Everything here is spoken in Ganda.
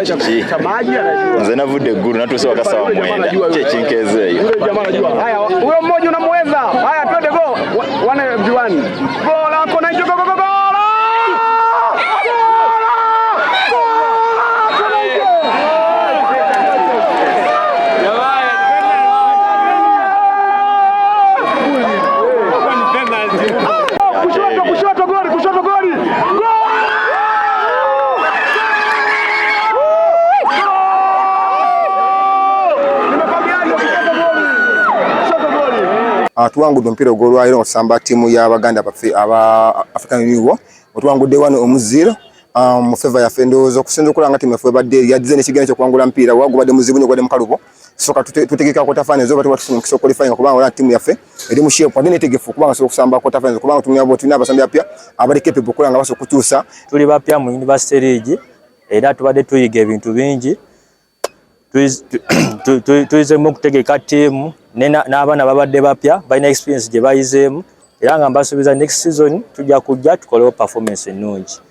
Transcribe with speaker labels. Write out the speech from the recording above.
Speaker 1: Nze navudde eggulu natuuse wakasa wa mwenda kyekinkeze eyo.
Speaker 2: Haya, huyo mmoja unamweza. Haya, twende go. 1v1. Gola kona hiyo go. Kushoto goli.
Speaker 3: Tuwangudde omupiira ogw'olwaliro okusamba ttiimu y'Abaganda baffe aba African Union. Otuwangudde 1-0 mu favor yaffe. Ndowooza okusinza okulaba nga ttiimu yaffe ebadde yaddize n'ekigenzo ky'okuwangula mpaira wagubadde muzibu nnyo gwadde mu kalubo. Soka tutegeka quarter finals oba tuba tufunye omukisa qualifying kubanga olaba ttiimu yaffe eri mu shape ate neetegefu kubanga soka okusamba quarter finals kubanga tulina abasambi bapya abali capable okukola nga basobola okutuusa.
Speaker 4: Tuli bapya mu University League era tubadde tuyiga ebintu bingi. Tuyizemu okutegeka ttiimu n'abaana babadde bapya balina experience gye bayizeemu era nga mbasuubiza next season tujja kujja tukolewo performance ennungi.